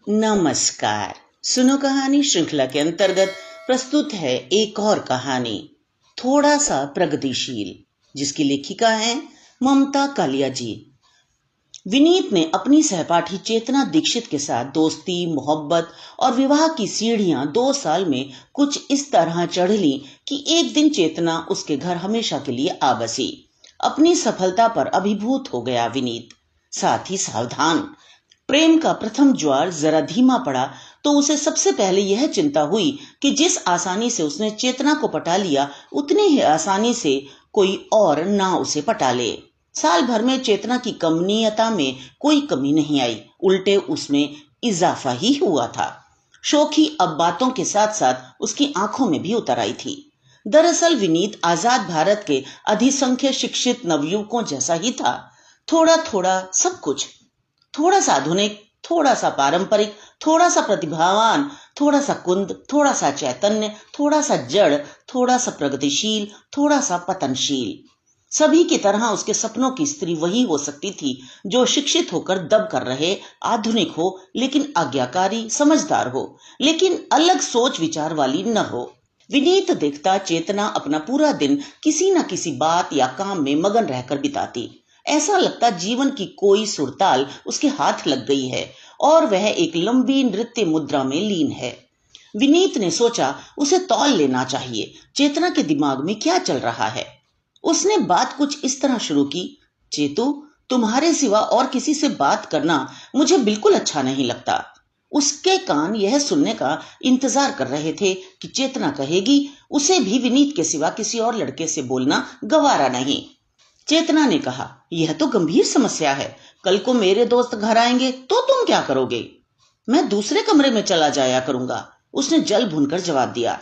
नमस्कार। सुनो कहानी श्रृंखला के अंतर्गत प्रस्तुत है एक और कहानी, थोड़ा सा प्रगतिशील, जिसकी लेखिका है ममता कालिया जी। विनीत ने अपनी सहपाठी चेतना दीक्षित के साथ दोस्ती, मोहब्बत और विवाह की सीढ़ियां 2 साल में कुछ इस तरह चढ़ ली कि एक दिन चेतना उसके घर हमेशा के लिए आ बसी। अपनी सफलता पर अभिभूत हो गया विनीत, साथ ही सावधान। प्रेम का प्रथम ज्वार जरा धीमा पड़ा तो उसे सबसे पहले यह चिंता हुई कि जिस आसानी से उसने चेतना को पटा लिया, उतनी ही आसानी से कोई और ना उसे पटा ले। साल भर में चेतना की कमनीयता में कोई कमी नहीं आई, उल्टे उसमें इजाफा ही हुआ था। शोखी अब बातों के साथ साथ उसकी आंखों में भी उतर आई थी। दरअसल विनीत आजाद भारत के अधिसंख्य शिक्षित नवयुवकों जैसा ही था, थोड़ा थोड़ा सब कुछ, थोड़ा सा आधुनिक, थोड़ा सा पारंपरिक, थोड़ा सा प्रतिभावान, थोड़ा सा कुंद, थोड़ा सा चैतन्य, थोड़ा सा जड़, थोड़ा सा प्रगतिशील, थोड़ा सा पतनशील। सभी की तरह उसके सपनों की स्त्री वही हो सकती थी जो शिक्षित होकर दब कर रहे, आधुनिक हो लेकिन आज्ञाकारी, समझदार हो लेकिन अलग सोच विचार वाली न हो। विनीत देखता चेतना अपना पूरा दिन किसी न किसी बात या काम में मगन रहकर बिताती। ऐसा लगता जीवन की कोई सुरताल उसके हाथ लग गई है और वह एक लंबी नृत्य मुद्रा में लीन है। विनीत ने सोचा उसे तौल लेना चाहिए, चेतना के दिमाग में क्या चल रहा है। उसने बात कुछ इस तरह शुरू की, चेतू, तुम्हारे सिवा और किसी से बात करना मुझे बिल्कुल अच्छा नहीं लगता। उसके कान यह सुनने का इंतजार कर रहे थे कि चेतना कहेगी उसे भी विनीत के सिवा किसी और लड़के से बोलना गवारा नहीं। चेतना ने कहा, यह तो गंभीर समस्या है। कल को मेरे दोस्त घर आएंगे तो तुम क्या करोगे? मैं दूसरे कमरे में चला जाया करूंगा, उसने जल भुनकर जवाब दिया।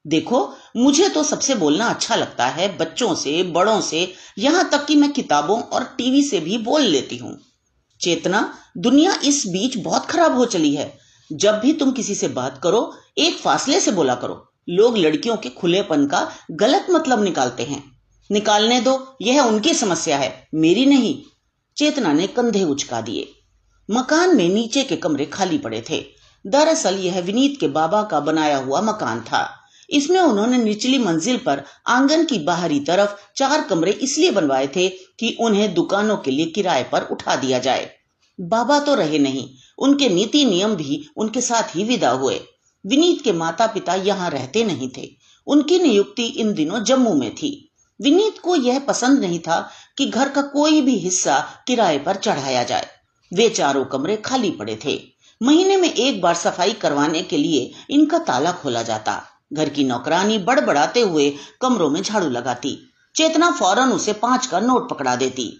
देखो, मुझे तो सबसे बोलना अच्छा लगता है, बच्चों से, बड़ों से, यहां तक कि मैं किताबों और टीवी से भी बोल लेती हूँ। चेतना, दुनिया इस बीच बहुत खराब हो चली है। जब भी तुम किसी से बात करो, एक फासले से बोला करो। लोग लड़कियों के खुलेपन का गलत मतलब निकालते हैं। निकालने दो, यह उनकी समस्या है, मेरी नहीं। चेतना ने कंधे उचका दिए। मकान में नीचे के कमरे खाली पड़े थे। दरअसल यह विनीत के बाबा का बनाया हुआ मकान था। इसमें उन्होंने निचली मंजिल पर आंगन की बाहरी तरफ 4 कमरे इसलिए बनवाए थे कि उन्हें दुकानों के लिए किराए पर उठा दिया जाए। बाबा तो रहे नहीं, उनके नीति नियम भी उनके साथ ही विदा हुए। विनीत के माता पिता यहाँ रहते नहीं थे, उनकी नियुक्ति इन दिनों जम्मू में थी। विनीत को यह पसंद नहीं था कि घर का कोई भी हिस्सा किराए पर चढ़ाया जाए। वे 4 कमरे खाली पड़े थे। महीने में एक बार सफाई करवाने के लिए इनका ताला खोला जाता। घर की नौकरानी बड़बड़ाते हुए कमरों में झाड़ू लगाती। चेतना फौरन उसे 5 का नोट पकड़ा देती।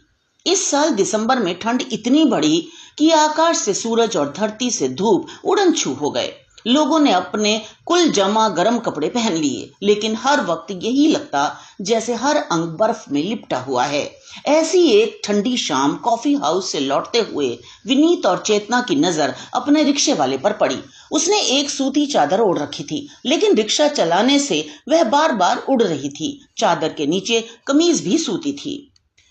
इस साल दिसंबर में ठंड इतनी बढ़ी कि आकाश से सूरज और धरती से धूप उड़न छू हो गए। लोगों ने अपने कुल जमा गर्म कपड़े पहन लिए, लेकिन हर वक्त यही लगता जैसे हर अंग बर्फ में लिपटा हुआ है। ऐसी एक ठंडी शाम कॉफी हाउस से लौटते हुए विनीत और चेतना की नजर अपने रिक्शे वाले पर पड़ी। उसने एक सूती चादर ओढ़ रखी थी, लेकिन रिक्शा चलाने से वह बार बार उड़ रही थी। चादर के नीचे कमीज भी सूती थी।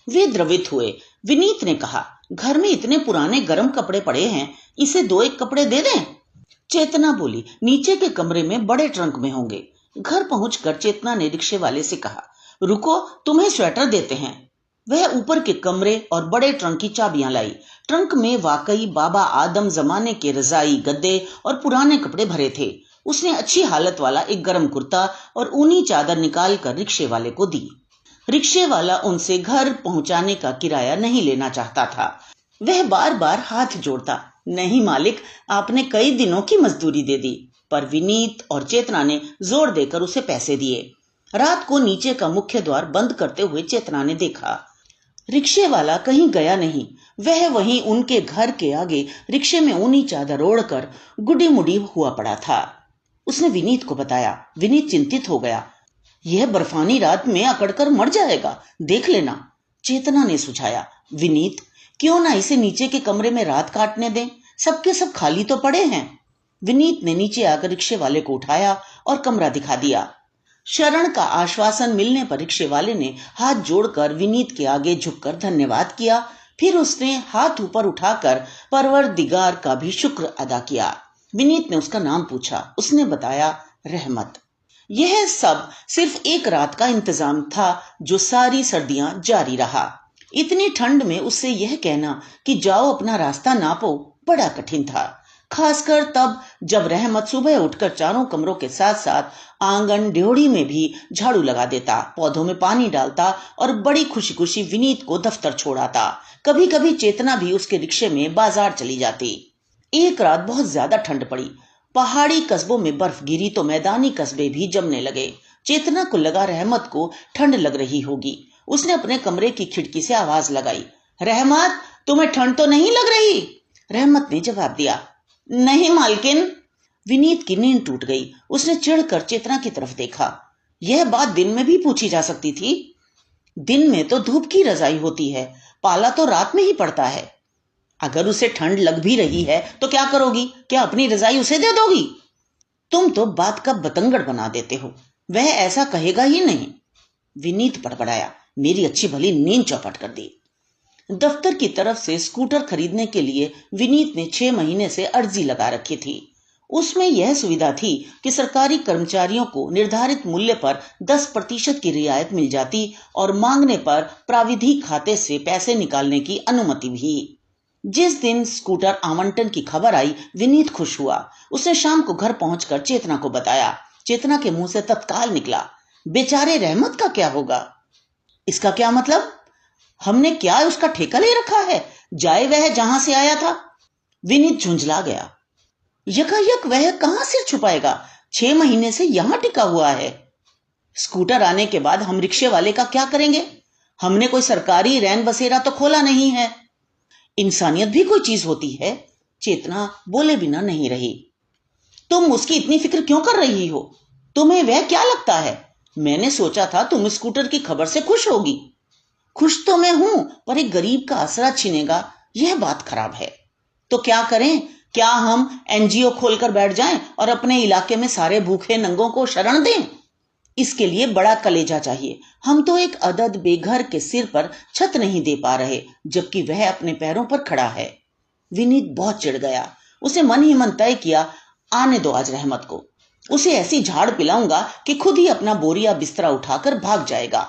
वे द्रवित हुए। विनीत ने कहा, घर में इतने पुराने गर्म कपड़े पड़े हैं, इसे 2-1 कपड़े दे दें? चेतना बोली, नीचे के कमरे में बड़े ट्रंक में होंगे। घर पहुंचकर चेतना ने रिक्शे वाले से कहा, रुको, तुम्हें स्वेटर देते हैं। वह ऊपर के कमरे और बड़े ट्रंक की चाबियां लाई। ट्रंक में वाकई बाबा आदम जमाने के रजाई, गद्दे और पुराने कपड़े भरे थे। उसने अच्छी हालत वाला एक गर्म कुर्ता और ऊनी चादर निकाल कर रिक्शे वाले को दी। रिक्शे वाला उनसे घर पहुंचाने का किराया नहीं लेना चाहता था। वह बार बार हाथ जोड़ता, नहीं मालिक, आपने कई दिनों की मजदूरी दे दी। पर विनीत और चेतना ने जोर देकर उसे पैसे दिए। रात को नीचे का मुख्य द्वार बंद करते हुए चेतना ने देखा, रिक्शे वाला कहीं गया नहीं। वह वहीं उनके घर के आगे रिक्शे में ऊनी चादर ओढ़कर गुडी मुड़ी हुआ पड़ा था। उसने विनीत को बताया। विनीत चिंतित हो गया, यह बर्फानी रात में अकड़कर मर जाएगा, देख लेना। चेतना ने सुझाया, विनीत, क्यों ना इसे नीचे के कमरे में रात काटने दें, सबके सब खाली तो पड़े हैं। विनीत ने नीचे आकर रिक्शे वाले को उठाया और कमरा दिखा दिया। शरण का आश्वासन मिलने पर रिक्शे वाले ने हाथ जोड़कर विनीत के आगे झुककर धन्यवाद किया, फिर उसने हाथ ऊपर उठाकर परवरदिगार का भी शुक्र अदा किया। विनीत ने उसका नाम पूछा। उसने बताया, रहमत। यह सब सिर्फ एक रात का इंतजाम था जो सारी सर्दियां जारी रहा। इतनी ठंड में उससे यह कहना कि जाओ अपना रास्ता नापो बड़ा कठिन था, खासकर तब जब रहमत सुबह उठकर चारों कमरों के साथ साथ आंगन ड्योढ़ी में भी झाड़ू लगा देता, पौधों में पानी डालता और बड़ी खुशी खुशी विनीत को दफ्तर छोड़ाता। कभी कभी चेतना भी उसके रिक्शे में बाजार चली जाती। एक रात बहुत ज्यादा ठंड पड़ी। पहाड़ी कस्बों में बर्फ गिरी तो मैदानी कस्बे भी जमने लगे। चेतना को लगा रहमत को ठंड लग रही होगी। उसने अपने कमरे की खिड़की से आवाज लगाई, रहमत, तुम्हें ठंड तो नहीं लग रही? रहमत ने जवाब दिया, नहीं मालकिन। विनीत की नींद टूट गई। उसने चिढ़कर चेतना की तरफ देखा। यह बात दिन में भी पूछी जा सकती थी। दिन में तो धूप की रजाई होती है, पाला तो रात में ही पड़ता है। अगर उसे ठंड लग भी रही है तो क्या करोगी? क्या अपनी रजाई उसे दे दोगी? तुम तो बात का बतंगड़ बना देते हो। वह ऐसा कहेगा ही नहीं। विनीत बड़बड़ाया। मेरी अच्छी भली नींद चौपट कर दी। दफ्तर की तरफ से स्कूटर खरीदने के लिए विनीत ने 6 महीने से अर्जी लगा रखी थी। उसमें यह सुविधा थी कि सरकारी कर्मचारियों को निर्धारित मूल्य पर 10% की रियायत मिल जाती और मांगने पर प्राविधिक खाते से पैसे निकालने की अनुमति भी। जिस दिन स्कूटर आवंटन की खबर आई, विनीत खुश हुआ। उसने शाम को घर पहुंचकर चेतना को बताया। चेतना के मुंह से तत्काल निकला, बेचारे रहमत का क्या होगा? इसका क्या मतलब? हमने क्या उसका ठेका ले रखा है? जाए वह जहां से आया था। विनीत झुंझला गया। यकायक वह कहां सिर छुपाएगा? 6 महीने से यहां टिका हुआ है। स्कूटर आने के बाद हम रिक्शे वाले का क्या करेंगे? हमने कोई सरकारी रैन बसेरा तो खोला नहीं है। इंसानियत भी कोई चीज होती है। चेतना बोले बिना नहीं रही। तुम उसकी इतनी फिक्र क्यों कर रही हो? तुम्हें वह क्या लगता है? मैंने सोचा था तुम स्कूटर की खबर से खुश होगी। खुश तो मैं हूं, पर एक गरीब का आसरा छीनेगा, यह बात खराब है। तो क्या करें? क्या हम एनजीओ खोलकर बैठ जाएं और अपने इलाके में सारे भूखे नंगों को शरण दें? इसके लिए बड़ा कलेजा चाहिए। हम तो एक अदद बेघर के सिर पर छत नहीं दे पा रहे, जबकि वह अपने पैरों पर खड़ा है। विनीत बहुत चिढ़ गया। उसे मन ही मन तय किया, आने दो आज रहमत को। उसे ऐसी झाड़ पिलाऊंगा कि खुद ही अपना बोरिया बिस्तरा उठाकर भाग जाएगा।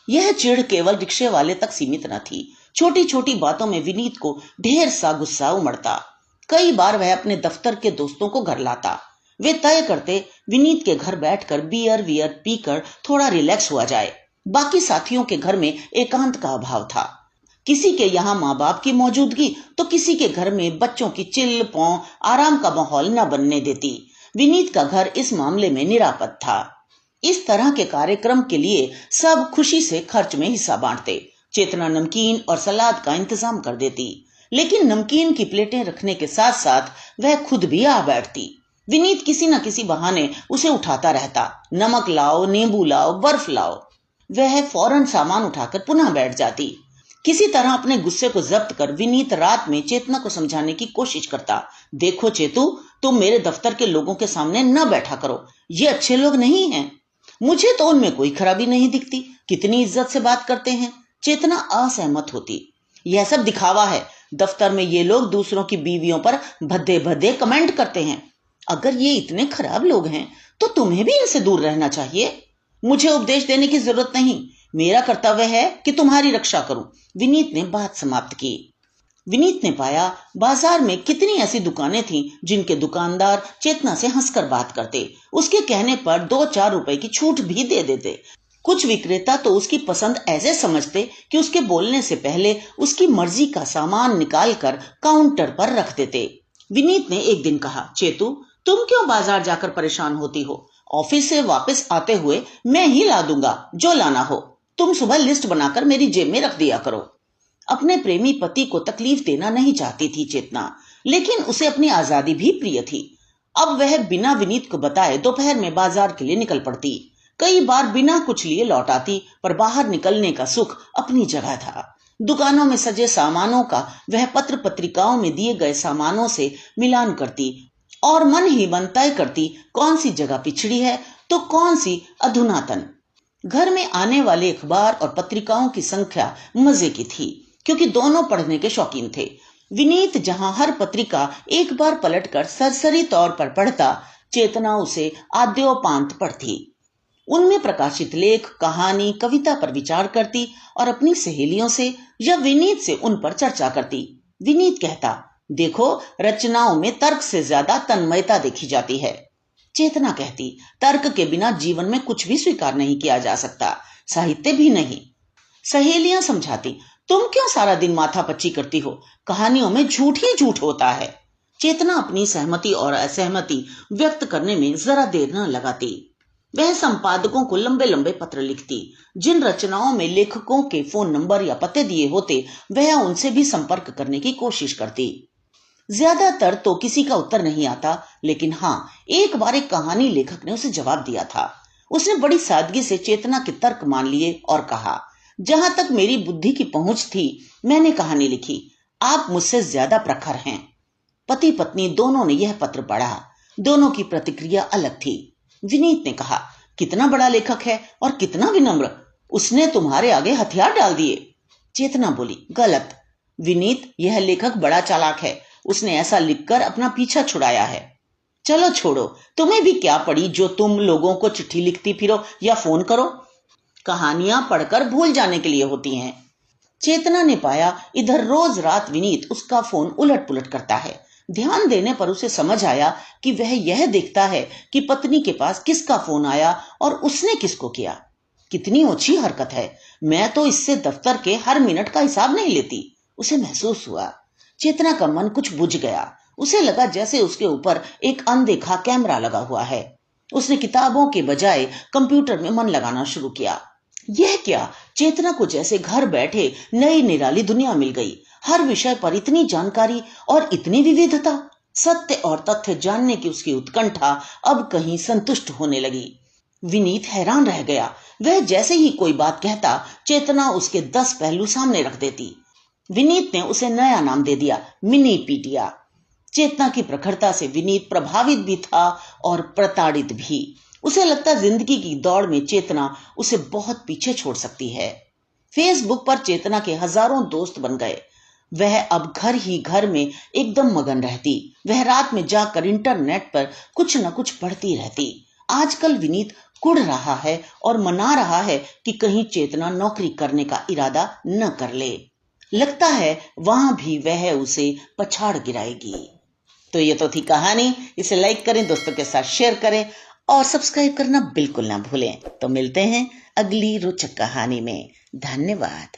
यह चिढ़ केवल रिक्शे वाले तक सीमित न थी। छोटी छोटी बातों में विनीत को ढेर सा गुस्सा उमड़ता। कई बार वह अपने दफ्तर के दोस्तों को घर लाता। वे तय करते विनीत के घर बैठकर बियर वियर पीकर थोड़ा रिलैक्स हुआ जाए। बाकी साथियों के घर में एकांत का अभाव था। किसी के यहाँ माँ बाप की मौजूदगी तो किसी के घर में बच्चों की चिल्ल पौ आराम का माहौल न बनने देती। विनीत का घर इस मामले में निरापद था। इस तरह के कार्यक्रम के लिए सब खुशी से खर्च में हिस्सा बांटते। चेतना नमकीन और सलाद का इंतजाम कर देती, लेकिन नमकीन की प्लेटें रखने के साथ साथ वह खुद भी आ बैठती। विनीत किसी न किसी बहाने उसे उठाता रहता, नमक लाओ, नींबू लाओ, बर्फ लाओ। वह फौरन सामान उठाकर पुनः बैठ जाती। किसी तरह अपने गुस्से को जब्त कर विनीत रात में चेतना को समझाने की कोशिश करता। देखो चेतू, तुम मेरे दफ्तर के लोगों के सामने न बैठा करो, ये अच्छे लोग नहीं हैं। मुझे तो उनमें कोई खराबी नहीं दिखती, कितनी इज्जत से बात करते हैं। चेतना असहमत होती। यह सब दिखावा है। दफ्तर में ये लोग दूसरों की बीवियों पर भद्दे भद्दे कमेंट करते हैं। अगर ये इतने खराब लोग हैं तो तुम्हें भी इनसे दूर रहना चाहिए। मुझे उपदेश देने की जरूरत नहीं, मेरा कर्तव्य है कि तुम्हारी रक्षा करूं। विनीत ने बात समाप्त की। विनीत ने पाया बाजार में कितनी ऐसी दुकानें थीं जिनके दुकानदार चेतना से हंसकर बात करते, उसके कहने पर 2-4 रुपए की छूट भी दे देते। कुछ विक्रेता तो उसकी पसंद ऐसे समझते कि उसके बोलने से पहले उसकी मर्जी का सामान निकालकर काउंटर पर रख देते। विनीत ने एक दिन कहा, चेतू, तुम क्यों बाजार जाकर परेशान होती हो? ऑफिस से वापस आते हुए मैं ही ला दूंगा जो लाना हो। तुम सुबह लिस्ट बनाकर मेरी जेब में रख दिया करो। अपने प्रेमी पति को तकलीफ देना नहीं चाहती थी चेतना, लेकिन उसे अपनी आजादी भी प्रिय थी। अब वह बिना विनीत को बताए दोपहर में बाजार के लिए निकल पड़ती। कई बार बिना कुछ लिए लौट आती, पर बाहर निकलने का सुख अपनी जगह था। दुकानों में सजे सामानों का वह पत्र पत्रिकाओं में दिए गए सामानों से मिलान करती और मन ही मन तय करती कौन सी जगह पिछड़ी है तो कौन सी अधुनातन। घर में आने वाले अखबार और पत्रिकाओं की संख्या मजे की थी। क्योंकि दोनों पढ़ने के शौकीन थे। विनीत जहां हर पत्रिका एक बार पलटकर सरसरी तौर पर पढ़ता, चेतना उसे आद्योपांत पढ़ती। उनमें प्रकाशित लेख, कहानी, कविता पर विचार करती और अपनी सहेलियों से या विनीत से उन पर चर्चा करती। विनीत कहता, देखो, रचनाओं में तर्क से ज्यादा तन्मयता देखी जाती है। चेतना कहती, तर्क के बिना जीवन में कुछ भी स्वीकार नहीं किया जा सकता, साहित्य भी नहीं। सहेलियां समझाती, तुम क्यों सारा दिन माथापच्ची करती हो, कहानियों में झूठ ही झूठ होता है। चेतना अपनी सहमति और असहमति व्यक्त करने में जरा देर न लगाती। वह संपादकों को लंबे लंबे पत्र लिखती। जिन रचनाओं में लेखकों के फोन नंबर या पते दिए होते, वह उनसे भी संपर्क करने की कोशिश करती। ज्यादातर तो किसी का उत्तर नहीं आता, लेकिन हाँ, एक बार एक कहानी लेखक ने उसे जवाब दिया था। उसने बड़ी सादगी से चेतना के तर्क मान लिए और कहा, जहां तक मेरी बुद्धि की पहुंच थी, मैंने कहानी लिखी, आप मुझसे ज्यादा प्रखर हैं। पति पत्नी दोनों ने यह पत्र पढ़ा। दोनों की प्रतिक्रिया अलग थी। विनीत ने कहा, कितना बड़ा लेखक है और कितना विनम्र, उसने तुम्हारे आगे हथियार डाल दिए। चेतना बोली, गलत। विनीत, यह लेखक बड़ा चालाक है, उसने ऐसा लिखकर अपना पीछा छुड़ाया है। चलो छोड़ो, तुम्हें भी क्या पड़ी जो तुम लोगों को चिट्ठी लिखती फिरो या फोन करो। कहानियां पढ़कर भूल जाने के लिए होती हैं। चेतना ने पाया, इधर रोज रात विनीत उसका फोन उलट पुलट करता है। ध्यान देने पर उसे समझ आया कि वह यह देखता है कि पत्नी के पास किसका फोन आया और उसने किसको किया। कितनी ओछी हरकत है, मैं तो इससे दफ्तर के हर मिनट का हिसाब नहीं लेती, उसे महसूस हुआ। चेतना का मन कुछ बुझ गया। उसे लगा जैसे उसके ऊपर एक अनदेखा कैमरा लगा हुआ है। उसने किताबों के बजाय कंप्यूटर में मन लगाना शुरू किया। यह क्या, चेतना को जैसे घर बैठे नई निराली दुनिया मिल गई। हर विषय पर इतनी जानकारी और इतनी विविधता। सत्य और तथ्य जानने की उसकी उत्कंठा अब कहीं संतुष्ट होने लगी। विनीत हैरान रह गया। वह जैसे ही कोई बात कहता, चेतना उसके 10 पहलू सामने रख देती। विनीत ने उसे नया नाम दे दिया, मिनीपीडिया। चेतना की प्रखरता से विनीत प्रभावित भी था और प्रताड़ित भी। उसे लगता जिंदगी की दौड़ में चेतना उसे बहुत पीछे छोड़ सकती है। फेसबुक पर चेतना के हजारों दोस्त बन गए। वह अब घर ही घर में एकदम मगन रहती। वह रात में जाकर इंटरनेट पर कुछ न कुछ पढ़ती रहती। आजकल विनीत कुढ़ रहा है और मना रहा है कि कहीं चेतना नौकरी करने का इरादा न कर ले। लगता है वहां भी वह उसे पछाड़ गिराएगी। तो ये तो थी कहानी। इसे लाइक करें, दोस्तों के साथ शेयर करें और सब्सक्राइब करना बिल्कुल ना भूलें। तो मिलते हैं अगली रोचक कहानी में। धन्यवाद।